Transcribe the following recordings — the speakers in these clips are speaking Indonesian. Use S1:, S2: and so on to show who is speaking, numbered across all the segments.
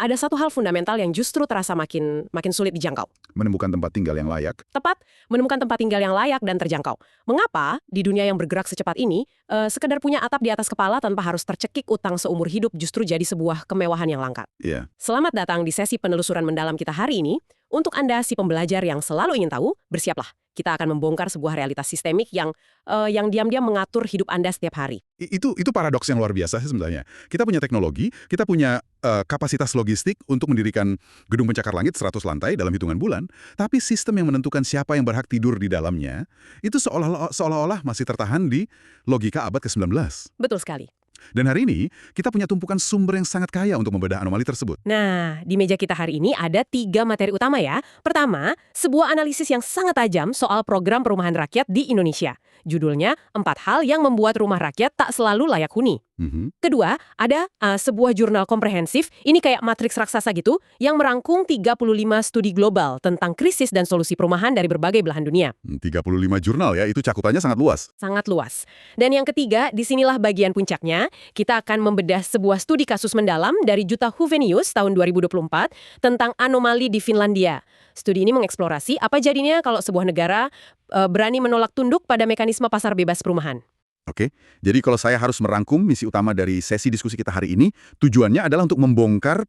S1: ada satu hal fundamental yang justru terasa makin sulit dijangkau.
S2: Menemukan tempat tinggal yang layak.
S1: Tepat, menemukan tempat tinggal yang layak dan terjangkau. Mengapa di dunia yang bergerak secepat ini, sekedar punya atap di atas kepala tanpa harus tercekik utang seumur hidup justru jadi sebuah kemewahan yang langka?
S2: Iya.
S1: Selamat datang di sesi penelusuran mendalam kita hari ini. Untuk Anda si pembelajar yang selalu ingin tahu, bersiaplah. Kita akan membongkar sebuah realitas sistemik yang diam-diam mengatur hidup Anda setiap hari.
S2: Itu paradoks yang luar biasa sih sebenarnya. Kita punya teknologi, kita punya kapasitas logistik untuk mendirikan gedung pencakar langit 100 lantai dalam hitungan bulan, tapi sistem yang menentukan siapa yang berhak tidur di dalamnya, itu seolah-olah masih tertahan di logika abad ke-19.
S1: Betul sekali.
S2: Dan hari ini, kita punya tumpukan sumber yang sangat kaya untuk membedah anomali tersebut.
S1: Nah, di meja kita hari ini ada 3 materi utama ya. Pertama, sebuah analisis yang sangat tajam soal program perumahan rakyat di Indonesia. Judulnya, 4 hal yang membuat rumah rakyat tak selalu layak huni. Kedua, ada sebuah jurnal komprehensif, ini kayak matriks raksasa gitu, yang merangkum 35 studi global tentang krisis dan solusi perumahan dari berbagai belahan dunia.
S2: 35 jurnal ya, itu cakupannya sangat luas.
S1: Sangat luas. Dan yang ketiga, disinilah bagian puncaknya, kita akan membedah sebuah studi kasus mendalam dari Jutta Huvenius tahun 2024 tentang anomali di Finlandia. Studi ini mengeksplorasi apa jadinya kalau sebuah negara berani menolak tunduk pada mekanisme pasar bebas perumahan.
S2: Oke, jadi kalau saya harus merangkum misi utama dari sesi diskusi kita hari ini, tujuannya adalah untuk membongkar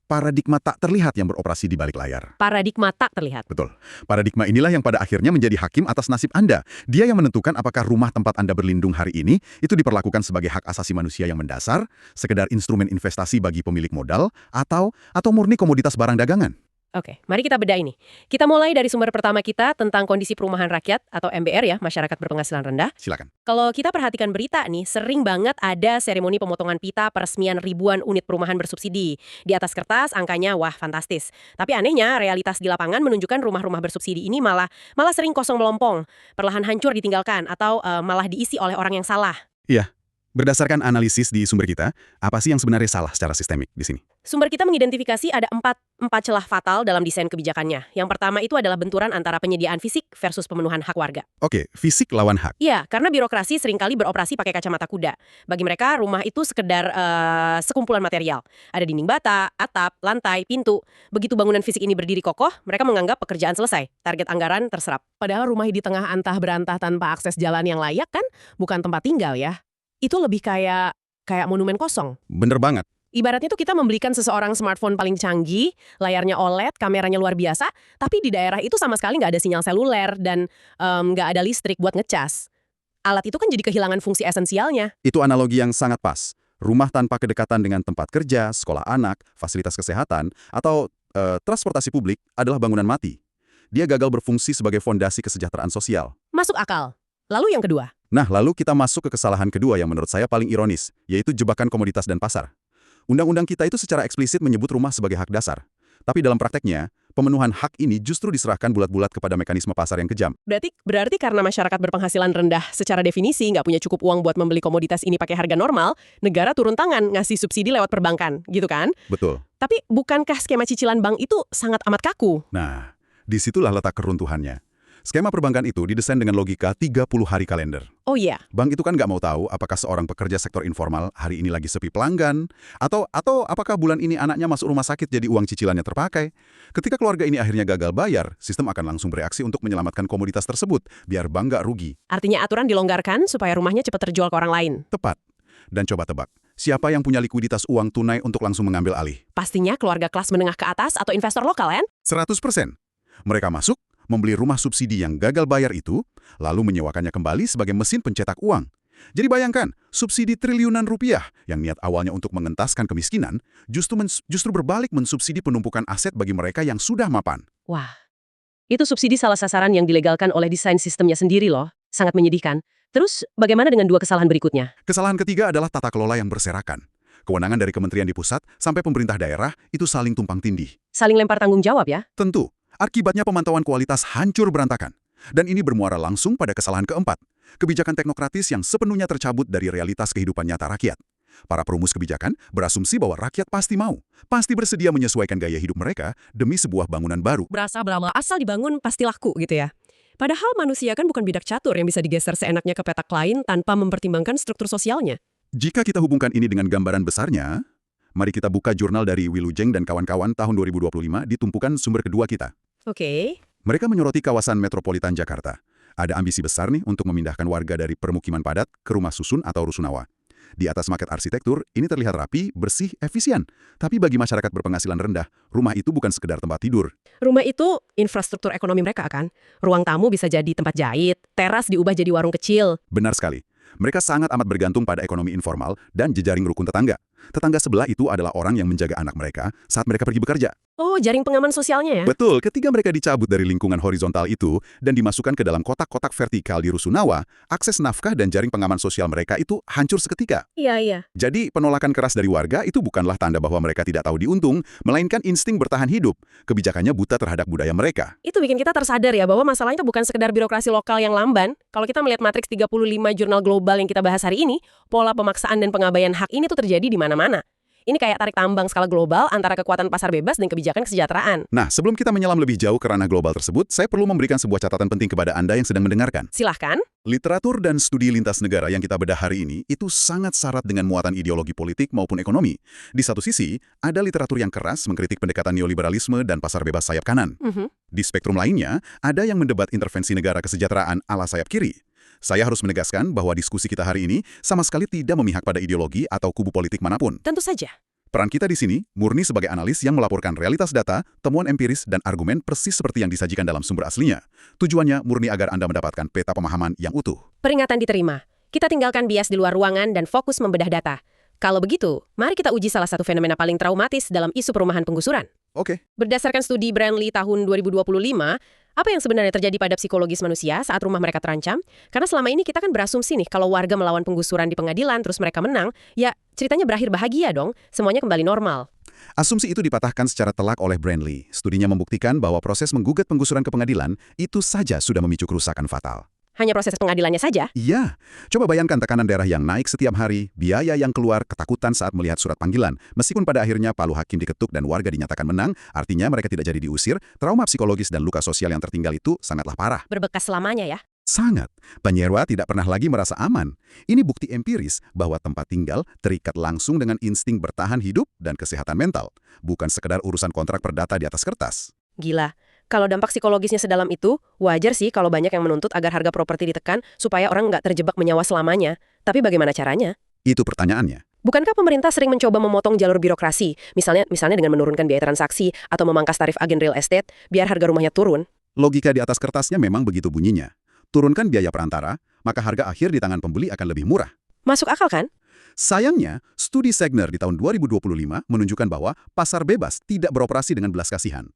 S2: paradigma tak terlihat yang beroperasi di balik layar.
S1: Paradigma tak terlihat.
S2: Betul. Paradigma inilah yang pada akhirnya menjadi hakim atas nasib Anda. Dia yang menentukan apakah rumah tempat Anda berlindung hari ini itu diperlakukan sebagai hak asasi manusia yang mendasar, sekedar instrumen investasi bagi pemilik modal, atau murni komoditas barang dagangan.
S1: Oke, mari kita bedah ini. Kita mulai dari sumber pertama kita tentang kondisi perumahan rakyat atau MBR ya, masyarakat berpenghasilan rendah.
S2: Silakan.
S1: Kalau kita perhatikan berita nih, sering banget ada seremoni pemotongan pita peresmian ribuan unit perumahan bersubsidi. Di atas kertas angkanya wah fantastis. Tapi anehnya realitas di lapangan menunjukkan rumah-rumah bersubsidi ini malah sering kosong melompong, perlahan hancur ditinggalkan atau malah diisi oleh orang yang salah.
S2: Iya. Berdasarkan analisis di sumber kita, apa sih yang sebenarnya salah secara sistemik di sini?
S1: Sumber kita mengidentifikasi ada empat celah fatal dalam desain kebijakannya. Yang pertama itu adalah benturan antara penyediaan fisik versus pemenuhan hak warga.
S2: Oke, fisik lawan hak.
S1: Iya, karena birokrasi seringkali beroperasi pakai kacamata kuda. Bagi mereka, rumah itu sekedar sekumpulan material. Ada dinding bata, atap, lantai, pintu. Begitu bangunan fisik ini berdiri kokoh, mereka menganggap pekerjaan selesai. Target anggaran terserap. Padahal rumah di tengah antah berantah tanpa akses jalan yang layak kan bukan tempat tinggal ya. Itu lebih kayak monumen kosong.
S2: Bener banget.
S1: Ibaratnya tuh kita membelikan seseorang smartphone paling canggih, layarnya OLED, kameranya luar biasa, tapi di daerah itu sama sekali nggak ada sinyal seluler dan nggak ada listrik buat ngecas. Alat itu kan jadi kehilangan fungsi esensialnya.
S2: Itu analogi yang sangat pas. Rumah tanpa kedekatan dengan tempat kerja, sekolah anak, fasilitas kesehatan, atau transportasi publik adalah bangunan mati. Dia gagal berfungsi sebagai fondasi kesejahteraan sosial.
S1: Masuk akal. Lalu yang kedua?
S2: Nah, lalu kita masuk ke kesalahan kedua yang menurut saya paling ironis, yaitu jebakan komoditas dan pasar. Undang-undang kita itu secara eksplisit menyebut rumah sebagai hak dasar. Tapi dalam prakteknya, pemenuhan hak ini justru diserahkan bulat-bulat kepada mekanisme pasar yang kejam.
S1: Berarti karena masyarakat berpenghasilan rendah secara definisi nggak punya cukup uang buat membeli komoditas ini pakai harga normal, negara turun tangan ngasih subsidi lewat perbankan, gitu kan?
S2: Betul.
S1: Tapi bukankah skema cicilan bank itu sangat amat kaku?
S2: Nah, disitulah letak keruntuhannya. Skema perbankan itu didesain dengan logika 30 hari kalender.
S1: Oh iya.
S2: Bank itu kan nggak mau tahu apakah seorang pekerja sektor informal hari ini lagi sepi pelanggan, atau apakah bulan ini anaknya masuk rumah sakit jadi uang cicilannya terpakai. Ketika keluarga ini akhirnya gagal bayar, sistem akan langsung bereaksi untuk menyelamatkan komoditas tersebut, biar bank nggak rugi.
S1: Artinya aturan dilonggarkan supaya rumahnya cepat terjual ke orang lain.
S2: Tepat. Dan coba tebak, siapa yang punya likuiditas uang tunai untuk langsung mengambil alih?
S1: Pastinya keluarga kelas menengah ke atas atau investor lokal kan?
S2: 100%. Mereka masuk, membeli rumah subsidi yang gagal bayar itu, lalu menyewakannya kembali sebagai mesin pencetak uang. Jadi bayangkan, subsidi triliunan rupiah yang niat awalnya untuk mengentaskan kemiskinan, justru berbalik mensubsidi penumpukan aset bagi mereka yang sudah mapan.
S1: Wah, itu subsidi salah sasaran yang dilegalkan oleh desain sistemnya sendiri loh. Sangat menyedihkan. Terus, bagaimana dengan 2 kesalahan berikutnya?
S2: Kesalahan ketiga adalah tata kelola yang berserakan. Kewenangan dari kementerian di pusat sampai pemerintah daerah itu saling tumpang tindih.
S1: Saling lempar tanggung jawab ya?
S2: Tentu. Akibatnya pemantauan kualitas hancur berantakan. Dan ini bermuara langsung pada kesalahan keempat. Kebijakan teknokratis yang sepenuhnya tercabut dari realitas kehidupan nyata rakyat. Para perumus kebijakan berasumsi bahwa rakyat pasti bersedia menyesuaikan gaya hidup mereka demi sebuah bangunan baru.
S1: Berasa beramal asal dibangun pasti laku gitu ya. Padahal manusia kan bukan bidak catur yang bisa digeser seenaknya ke petak lain tanpa mempertimbangkan struktur sosialnya.
S2: Jika kita hubungkan ini dengan gambaran besarnya, Mari kita buka jurnal dari Wilujeng dan kawan-kawan tahun 2025 di tumpukan sumber kedua kita.
S1: Oke.
S2: Mereka menyoroti kawasan metropolitan Jakarta. Ada ambisi besar nih untuk memindahkan warga dari permukiman padat ke rumah susun atau rusunawa. Di atas maket arsitektur, ini terlihat rapi, bersih, efisien. Tapi bagi masyarakat berpenghasilan rendah, rumah itu bukan sekedar tempat tidur.
S1: Rumah itu infrastruktur ekonomi mereka kan? Ruang tamu bisa jadi tempat jahit, teras diubah jadi warung kecil.
S2: Benar sekali. Mereka sangat amat bergantung pada ekonomi informal dan jejaring rukun tetangga. Tetangga sebelah itu adalah orang yang menjaga anak mereka saat mereka pergi bekerja.
S1: Oh, jaring pengaman sosialnya ya?
S2: Betul, ketika mereka dicabut dari lingkungan horizontal itu dan dimasukkan ke dalam kotak-kotak vertikal di rusunawa, akses nafkah dan jaring pengaman sosial mereka itu hancur seketika.
S1: Iya.
S2: Jadi, penolakan keras dari warga itu bukanlah tanda bahwa mereka tidak tahu diuntung, melainkan insting bertahan hidup. Kebijakannya buta terhadap budaya mereka.
S1: Itu bikin kita tersadar ya bahwa masalahnya bukan sekedar birokrasi lokal yang lamban. Kalau kita melihat matriks 35 jurnal global yang kita bahas hari ini, pola pemaksaan dan pengabaian hak ini tuh terjadi di mana-mana. Ini kayak tarik tambang skala global antara kekuatan pasar bebas dan kebijakan kesejahteraan.
S2: Nah, sebelum kita menyelam lebih jauh ke ranah global tersebut, saya perlu memberikan sebuah catatan penting kepada Anda yang sedang mendengarkan.
S1: Silahkan.
S2: Literatur dan studi lintas negara yang kita bedah hari ini itu sangat syarat dengan muatan ideologi politik maupun ekonomi. Di satu sisi, ada literatur yang keras mengkritik pendekatan neoliberalisme dan pasar bebas sayap kanan. Di spektrum lainnya, ada yang mendebat intervensi negara kesejahteraan ala sayap kiri. Saya harus menegaskan bahwa diskusi kita hari ini sama sekali tidak memihak pada ideologi atau kubu politik manapun.
S1: Tentu saja.
S2: Peran kita di sini murni sebagai analis yang melaporkan realitas data, temuan empiris, dan argumen persis seperti yang disajikan dalam sumber aslinya. Tujuannya murni agar Anda mendapatkan peta pemahaman yang utuh.
S1: Peringatan diterima. Kita tinggalkan bias di luar ruangan dan fokus membedah data. Kalau begitu, mari kita uji salah satu fenomena paling traumatis dalam isu perumahan penggusuran.
S2: Oke.
S1: Berdasarkan studi Brandley tahun 2025, apa yang sebenarnya terjadi pada psikologis manusia saat rumah mereka terancam? Karena selama ini kita kan berasumsi nih kalau warga melawan penggusuran di pengadilan terus mereka menang, ya ceritanya berakhir bahagia dong, semuanya kembali normal.
S2: Asumsi itu dipatahkan secara telak oleh Brandley. Studinya membuktikan bahwa proses menggugat penggusuran ke pengadilan itu saja sudah memicu kerusakan fatal.
S1: Hanya proses pengadilannya saja?
S2: Iya. Coba bayangkan tekanan darah yang naik setiap hari, biaya yang keluar, ketakutan saat melihat surat panggilan. Meskipun pada akhirnya palu hakim diketuk dan warga dinyatakan menang, artinya mereka tidak jadi diusir, trauma psikologis dan luka sosial yang tertinggal itu sangatlah parah.
S1: Berbekas selamanya ya?
S2: Sangat. Penyewa tidak pernah lagi merasa aman. Ini bukti empiris bahwa tempat tinggal terikat langsung dengan insting bertahan hidup dan kesehatan mental. Bukan sekedar urusan kontrak perdata di atas kertas.
S1: Gila. Kalau dampak psikologisnya sedalam itu, wajar sih kalau banyak yang menuntut agar harga properti ditekan supaya orang nggak terjebak menyewa selamanya. Tapi bagaimana caranya?
S2: Itu pertanyaannya.
S1: Bukankah pemerintah sering mencoba memotong jalur birokrasi, misalnya dengan menurunkan biaya transaksi atau memangkas tarif agen real estate biar harga rumahnya turun?
S2: Logika di atas kertasnya memang begitu bunyinya. Turunkan biaya perantara, maka harga akhir di tangan pembeli akan lebih murah.
S1: Masuk akal kan?
S2: Sayangnya, studi Segner di tahun 2025 menunjukkan bahwa pasar bebas tidak beroperasi dengan belas kasihan.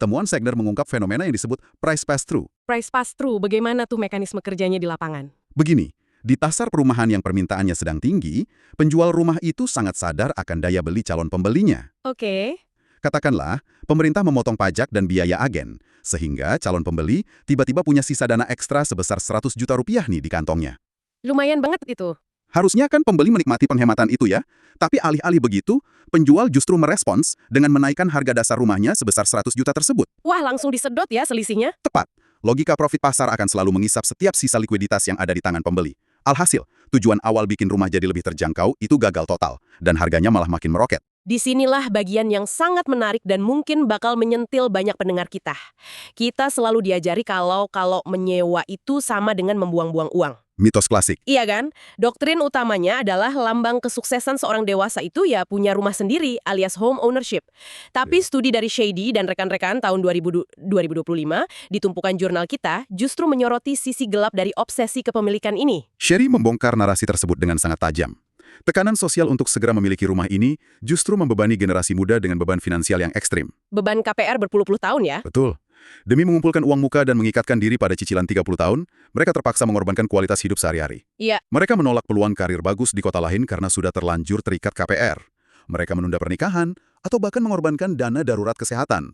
S2: Temuan Segner mengungkap fenomena yang disebut price pass-through.
S1: Price pass-through, bagaimana tuh mekanisme kerjanya di lapangan?
S2: Begini, di pasar perumahan yang permintaannya sedang tinggi, penjual rumah itu sangat sadar akan daya beli calon pembelinya.
S1: Oke.
S2: Katakanlah, pemerintah memotong pajak dan biaya agen, sehingga calon pembeli tiba-tiba punya sisa dana ekstra sebesar 100 juta rupiah nih di kantongnya.
S1: Lumayan banget itu.
S2: Harusnya kan pembeli menikmati penghematan itu ya, tapi alih-alih begitu, penjual justru merespons dengan menaikkan harga dasar rumahnya sebesar 100 juta tersebut.
S1: Wah, langsung disedot ya selisihnya?
S2: Tepat. Logika profit pasar akan selalu mengisap setiap sisa likuiditas yang ada di tangan pembeli. Alhasil, tujuan awal bikin rumah jadi lebih terjangkau itu gagal total, dan harganya malah makin meroket.
S1: Disinilah bagian yang sangat menarik dan mungkin bakal menyentil banyak pendengar kita. Kita selalu diajari kalau menyewa itu sama dengan membuang-buang uang.
S2: Mitos klasik.
S1: Iya kan? Doktrin utamanya adalah lambang kesuksesan seorang dewasa itu ya punya rumah sendiri alias home ownership. Tapi studi dari Shady dan rekan-rekan tahun 2025 di tumpukan jurnal kita justru menyoroti sisi gelap dari obsesi kepemilikan ini.
S2: Sherry membongkar narasi tersebut dengan sangat tajam. Tekanan sosial untuk segera memiliki rumah ini justru membebani generasi muda dengan beban finansial yang ekstrim.
S1: Beban KPR berpuluh-puluh tahun ya?
S2: Betul. Demi mengumpulkan uang muka dan mengikatkan diri pada cicilan 30 tahun, mereka terpaksa mengorbankan kualitas hidup sehari-hari.
S1: Iya.
S2: Mereka menolak peluang karir bagus di kota lain karena sudah terlanjur terikat KPR. Mereka menunda pernikahan, atau bahkan mengorbankan dana darurat kesehatan.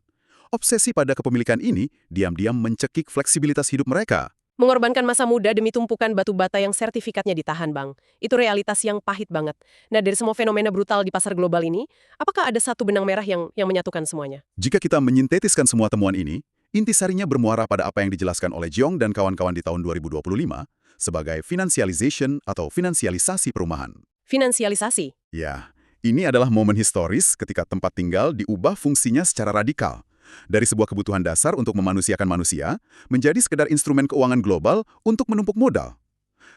S2: Obsesi pada kepemilikan ini diam-diam mencekik fleksibilitas hidup mereka.
S1: Mengorbankan masa muda demi tumpukan batu bata yang sertifikatnya ditahan, Bang. Itu realitas yang pahit banget. Nah, dari semua fenomena brutal di pasar global ini, apakah ada satu benang merah yang menyatukan semuanya?
S2: Jika kita menyintetiskan semua temuan ini, intisarinya bermuara pada apa yang dijelaskan oleh Jeong dan kawan-kawan di tahun 2025 sebagai financialization atau finansialisasi perumahan.
S1: Finansialisasi.
S2: Ya, Ini adalah momen historis ketika tempat tinggal diubah fungsinya secara radikal. Dari sebuah kebutuhan dasar untuk memanusiakan manusia, menjadi sekedar instrumen keuangan global untuk menumpuk modal.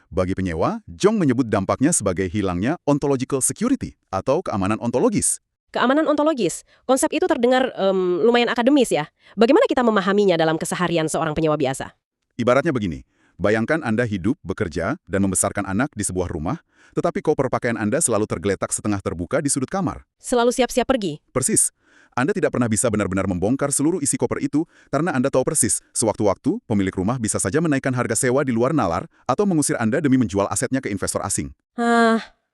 S2: Bagi penyewa, Jong menyebut dampaknya sebagai hilangnya ontological security atau keamanan ontologis.
S1: Keamanan ontologis, konsep itu terdengar lumayan akademis ya. Bagaimana kita memahaminya dalam keseharian seorang penyewa biasa?
S2: Ibaratnya begini, bayangkan Anda hidup, bekerja, dan membesarkan anak di sebuah rumah, tetapi koper pakaian Anda selalu tergeletak setengah terbuka di sudut kamar.
S1: Selalu siap-siap pergi.
S2: Persis. Anda tidak pernah bisa benar-benar membongkar seluruh isi koper itu karena Anda tahu persis, sewaktu-waktu pemilik rumah bisa saja menaikkan harga sewa di luar nalar atau mengusir Anda demi menjual asetnya ke investor asing.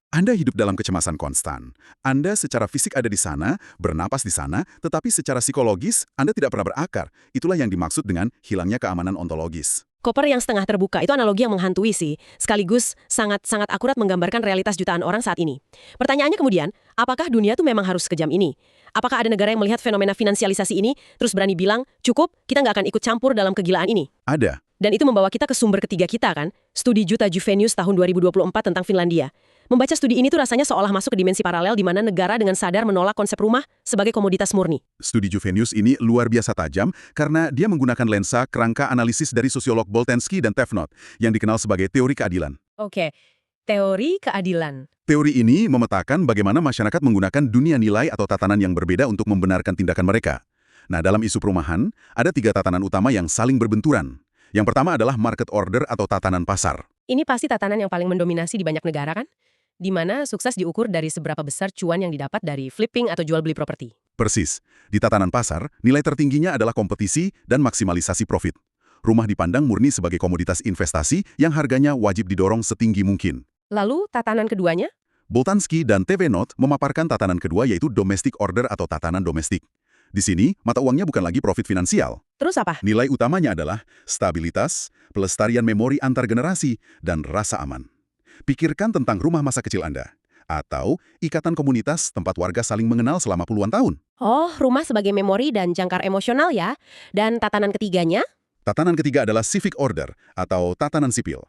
S2: Anda hidup dalam kecemasan konstan. Anda secara fisik ada di sana, bernapas di sana, tetapi secara psikologis Anda tidak pernah berakar. Itulah yang dimaksud dengan hilangnya keamanan ontologis.
S1: Koper yang setengah terbuka itu analogi yang menghantui sih, sekaligus sangat-sangat akurat menggambarkan realitas jutaan orang saat ini. Pertanyaannya kemudian, apakah dunia tuh memang harus sekejam ini? Apakah ada negara yang melihat fenomena finansialisasi ini, terus berani bilang, cukup, kita nggak akan ikut campur dalam kegilaan ini?
S2: Ada.
S1: Dan itu membawa kita ke sumber ketiga kita kan, studi Jutta Juvenius tahun 2024 tentang Finlandia. Membaca studi ini tuh rasanya seolah masuk ke dimensi paralel di mana negara dengan sadar menolak konsep rumah sebagai komoditas murni.
S2: Studi Juvenius ini luar biasa tajam karena dia menggunakan lensa kerangka analisis dari sosiolog Boltanski dan Tevnot yang dikenal sebagai teori keadilan.
S1: Oke, teori keadilan.
S2: Teori ini memetakan bagaimana masyarakat menggunakan dunia nilai atau tatanan yang berbeda untuk membenarkan tindakan mereka. Nah, dalam isu perumahan, ada 3 tatanan utama yang saling berbenturan. Yang pertama adalah market order atau tatanan pasar.
S1: Ini pasti tatanan yang paling mendominasi di banyak negara kan? Di mana sukses diukur dari seberapa besar cuan yang didapat dari flipping atau jual beli properti.
S2: Persis. Di tatanan pasar, nilai tertingginya adalah kompetisi dan maksimalisasi profit. Rumah dipandang murni sebagai komoditas investasi yang harganya wajib didorong setinggi mungkin.
S1: Lalu tatanan keduanya?
S2: Boltanski dan Tevnot memaparkan tatanan kedua yaitu domestic order atau tatanan domestik. Di sini, mata uangnya bukan lagi profit finansial.
S1: Terus apa?
S2: Nilai utamanya adalah stabilitas, pelestarian memori antar generasi, dan rasa aman. Pikirkan tentang rumah masa kecil Anda. Atau ikatan komunitas tempat warga saling mengenal selama puluhan tahun.
S1: Oh, rumah sebagai memori dan jangkar emosional ya. Dan tatanan ketiganya?
S2: Tatanan ketiga adalah civic order atau tatanan sipil.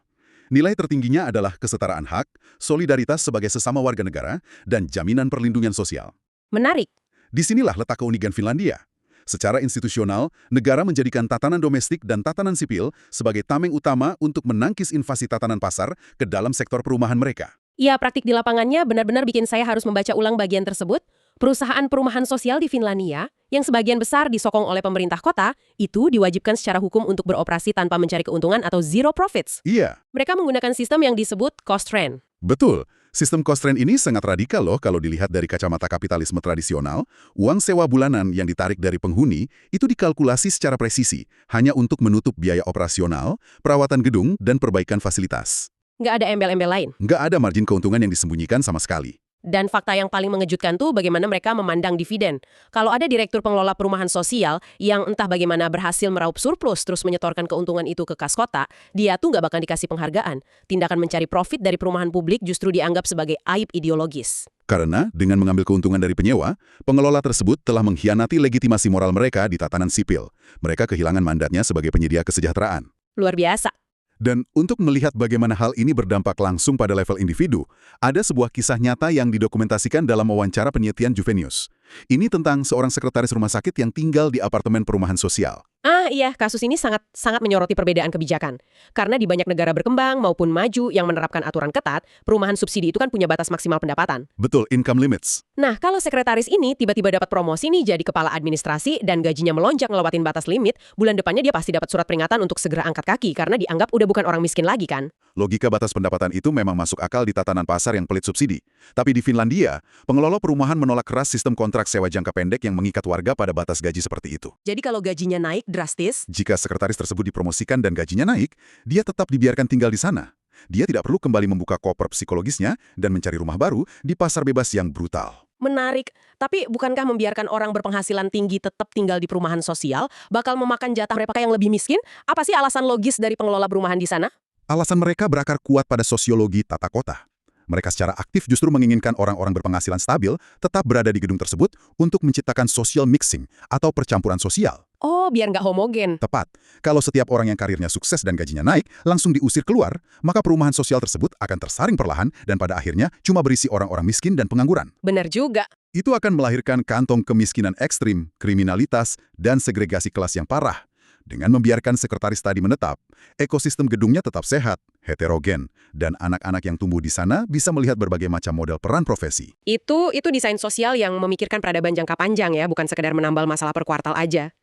S2: Nilai tertingginya adalah kesetaraan hak, solidaritas sebagai sesama warga negara, dan jaminan perlindungan sosial.
S1: Menarik.
S2: Disinilah letak keunikan Finlandia. Secara institusional, negara menjadikan tatanan domestik dan tatanan sipil sebagai tameng utama untuk menangkis invasi tatanan pasar ke dalam sektor perumahan mereka.
S1: Ya, praktik di lapangannya benar-benar bikin saya harus membaca ulang bagian tersebut. Perusahaan perumahan sosial di Finlandia, yang sebagian besar disokong oleh pemerintah kota, itu diwajibkan secara hukum untuk beroperasi tanpa mencari keuntungan atau zero profits.
S2: Iya,
S1: Mereka menggunakan sistem yang disebut cost rent.
S2: betul. Sistem cost rent ini sangat radikal loh kalau dilihat dari kacamata kapitalisme tradisional. Uang sewa bulanan yang ditarik dari penghuni itu dikalkulasi secara presisi, hanya untuk menutup biaya operasional, perawatan gedung, dan perbaikan fasilitas.
S1: Nggak ada embel-embel lain.
S2: Nggak ada margin keuntungan yang disembunyikan sama sekali.
S1: Dan fakta yang paling mengejutkan tuh bagaimana mereka memandang dividen. Kalau ada direktur pengelola perumahan sosial yang entah bagaimana berhasil meraup surplus terus menyetorkan keuntungan itu ke kas kota, dia tuh nggak bakal dikasih penghargaan. Tindakan mencari profit dari perumahan publik justru dianggap sebagai aib ideologis.
S2: Karena dengan mengambil keuntungan dari penyewa, pengelola tersebut telah mengkhianati legitimasi moral mereka di tatanan sipil. Mereka kehilangan mandatnya sebagai penyedia kesejahteraan.
S1: Luar biasa.
S2: Dan untuk melihat bagaimana hal ini berdampak langsung pada level individu, ada sebuah kisah nyata yang didokumentasikan dalam wawancara penelitian Juvenius. Ini tentang seorang sekretaris rumah sakit yang tinggal di apartemen perumahan sosial.
S1: Ah iya, kasus ini sangat menyoroti perbedaan kebijakan. Karena di banyak negara berkembang maupun maju yang menerapkan aturan ketat, perumahan subsidi itu kan punya batas maksimal pendapatan.
S2: Betul, income limits.
S1: Nah, kalau sekretaris ini tiba-tiba dapat promosi nih jadi kepala administrasi dan gajinya melonjak ngelewatin batas limit, bulan depannya dia pasti dapat surat peringatan untuk segera angkat kaki karena dianggap udah bukan orang miskin lagi kan.
S2: Logika batas pendapatan itu memang masuk akal di tatanan pasar yang pelit subsidi. Tapi di Finlandia, pengelola perumahan menolak keras sistem kontrak sewa jangka pendek yang mengikat warga pada batas gaji seperti itu.
S1: Jadi kalau gajinya naik drastis,
S2: Jika sekretaris tersebut dipromosikan dan gajinya naik, dia tetap dibiarkan tinggal di sana. Dia tidak perlu kembali membuka koper psikologisnya dan mencari rumah baru di pasar bebas yang brutal.
S1: menarik. Tapi bukankah membiarkan orang berpenghasilan tinggi tetap tinggal di perumahan sosial bakal memakan jatah mereka yang lebih miskin? Apa sih alasan logis dari pengelola perumahan di sana?
S2: Alasan mereka berakar kuat pada sosiologi tata kota. Mereka secara aktif justru menginginkan orang-orang berpenghasilan stabil tetap berada di gedung tersebut untuk menciptakan social mixing atau percampuran sosial.
S1: Oh, biar nggak homogen.
S2: Tepat. Kalau setiap orang yang karirnya sukses dan gajinya naik langsung diusir keluar, maka perumahan sosial tersebut akan tersaring perlahan dan pada akhirnya cuma berisi orang-orang miskin dan pengangguran.
S1: Benar juga.
S2: Itu akan melahirkan kantong kemiskinan ekstrim, kriminalitas, dan segregasi kelas yang parah. Dengan membiarkan sekretaris tadi menetap, ekosistem gedungnya tetap sehat, heterogen, dan anak-anak yang tumbuh di sana bisa melihat berbagai macam model peran profesi.
S1: Itu desain sosial yang memikirkan peradaban jangka panjang ya, bukan sekedar menambal masalah per kuartal aja.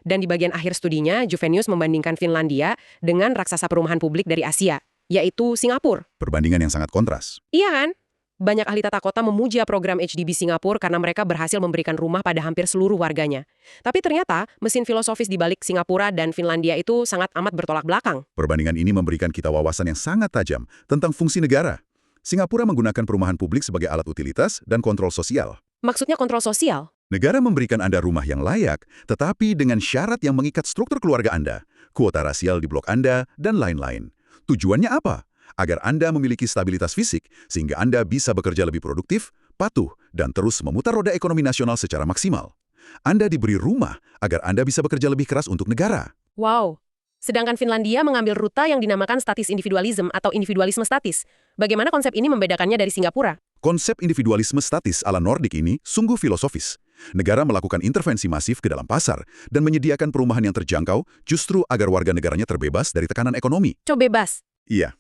S1: Dan di bagian akhir studinya, Juvenius membandingkan Finlandia dengan raksasa perumahan publik dari Asia, yaitu Singapura.
S2: Perbandingan yang sangat kontras.
S1: Iya kan? Banyak ahli tata kota memuja program HDB Singapura karena mereka berhasil memberikan rumah pada hampir seluruh warganya. Tapi ternyata, mesin filosofis di balik Singapura dan Finlandia itu sangat amat bertolak belakang.
S2: Perbandingan ini memberikan kita wawasan yang sangat tajam tentang fungsi negara. Singapura menggunakan perumahan publik sebagai alat utilitas dan kontrol sosial.
S1: Maksudnya kontrol sosial?
S2: Negara memberikan Anda rumah yang layak, tetapi dengan syarat yang mengikat struktur keluarga Anda, kuota rasial di blok Anda, dan lain-lain. Tujuannya apa? Agar Anda memiliki stabilitas fisik, sehingga Anda bisa bekerja lebih produktif, patuh, dan terus memutar roda ekonomi nasional secara maksimal. Anda diberi rumah agar Anda bisa bekerja lebih keras untuk negara.
S1: Wow. Sedangkan Finlandia mengambil rute yang dinamakan statis individualism atau individualisme statis. Bagaimana konsep ini membedakannya dari Singapura?
S2: Konsep individualisme statis ala Nordik ini sungguh filosofis. Negara melakukan intervensi masif ke dalam pasar dan menyediakan perumahan yang terjangkau justru agar warga negaranya terbebas dari tekanan ekonomi.
S1: Coba bebas.
S2: Iya.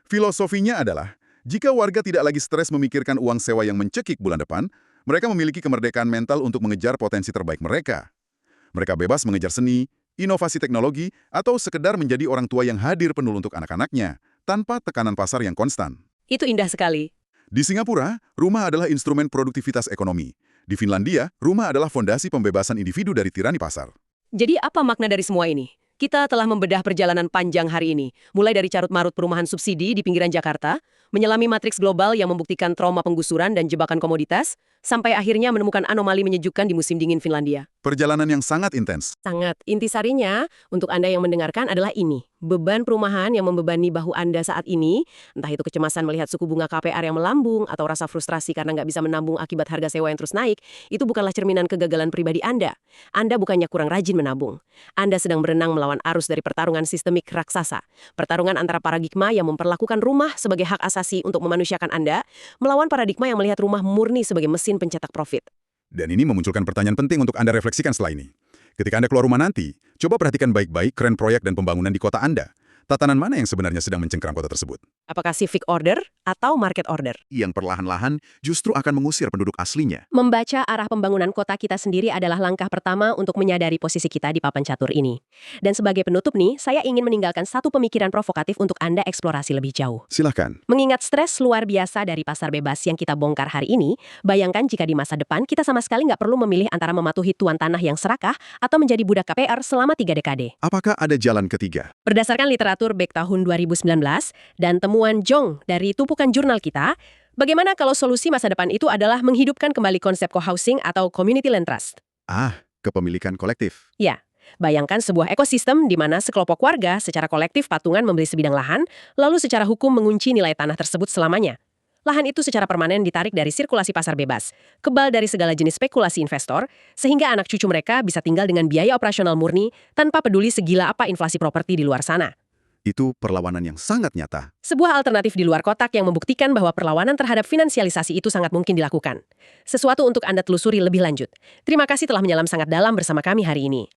S2: Filosofinya adalah, jika warga tidak lagi stres memikirkan uang sewa yang mencekik bulan depan, mereka memiliki kemerdekaan mental untuk mengejar potensi terbaik mereka. Mereka bebas mengejar seni, inovasi teknologi, atau sekedar menjadi orang tua yang hadir penuh untuk anak-anaknya, tanpa tekanan pasar yang konstan.
S1: Itu indah sekali.
S2: Di Singapura, rumah adalah instrumen produktivitas ekonomi. Di Finlandia, rumah adalah fondasi pembebasan individu dari tirani pasar.
S1: Jadi apa makna dari semua ini? Kita telah membedah perjalanan panjang hari ini, mulai dari carut-marut perumahan subsidi di pinggiran Jakarta, menyelami matriks global yang membuktikan trauma penggusuran dan jebakan komoditas, sampai akhirnya menemukan anomali menyejukkan di musim dingin Finlandia.
S2: Perjalanan yang sangat intens.
S1: Sangat. Intisarinya, untuk Anda yang mendengarkan adalah ini. Beban perumahan yang membebani bahu Anda saat ini, entah itu kecemasan melihat suku bunga KPR yang melambung, atau rasa frustrasi karena nggak bisa menabung akibat harga sewa yang terus naik, itu bukanlah cerminan kegagalan pribadi Anda. Anda bukannya kurang rajin menabung. Anda sedang berenang melawan arus dari pertarungan sistemik raksasa. Pertarungan antara paradigma yang memperlakukan rumah sebagai hak asasi untuk memanusiakan Anda, melawan paradigma yang melihat rumah murni sebagai mesin pencetak profit.
S2: Dan ini memunculkan pertanyaan penting untuk Anda refleksikan setelah ini. Ketika Anda keluar rumah nanti, coba perhatikan baik-baik keren proyek dan pembangunan di kota Anda. Tatanan mana yang sebenarnya sedang mencengkram kota tersebut?
S1: Apakah civic order atau market order?
S2: Yang perlahan-lahan justru akan mengusir penduduk aslinya.
S1: Membaca arah pembangunan kota kita sendiri adalah langkah pertama untuk menyadari posisi kita di papan catur ini. Dan sebagai penutup nih, saya ingin meninggalkan satu pemikiran provokatif untuk Anda eksplorasi lebih jauh.
S2: Silahkan.
S1: Mengingat stres luar biasa dari pasar bebas yang kita bongkar hari ini, bayangkan jika di masa depan kita sama sekali nggak perlu memilih antara mematuhi tuan tanah yang serakah atau menjadi budak KPR selama 3 dekade.
S2: Apakah ada jalan ketiga?
S1: Berdasarkan literatur back tahun 2019 dan temuan Jong dari tumpukan jurnal kita, bagaimana kalau solusi masa depan itu adalah menghidupkan kembali konsep co-housing atau community land trust?
S2: Kepemilikan kolektif.
S1: Ya, bayangkan sebuah ekosistem di mana sekelompok warga secara kolektif patungan membeli sebidang lahan, lalu secara hukum mengunci nilai tanah tersebut selamanya. Lahan itu secara permanen ditarik dari sirkulasi pasar bebas, kebal dari segala jenis spekulasi investor, sehingga anak cucu mereka bisa tinggal dengan biaya operasional murni tanpa peduli segila apa inflasi properti di luar sana.
S2: Itu perlawanan yang sangat nyata.
S1: Sebuah alternatif di luar kotak yang membuktikan bahwa perlawanan terhadap finansialisasi itu sangat mungkin dilakukan. Sesuatu untuk Anda telusuri lebih lanjut. Terima kasih telah menyelam sangat dalam bersama kami hari ini.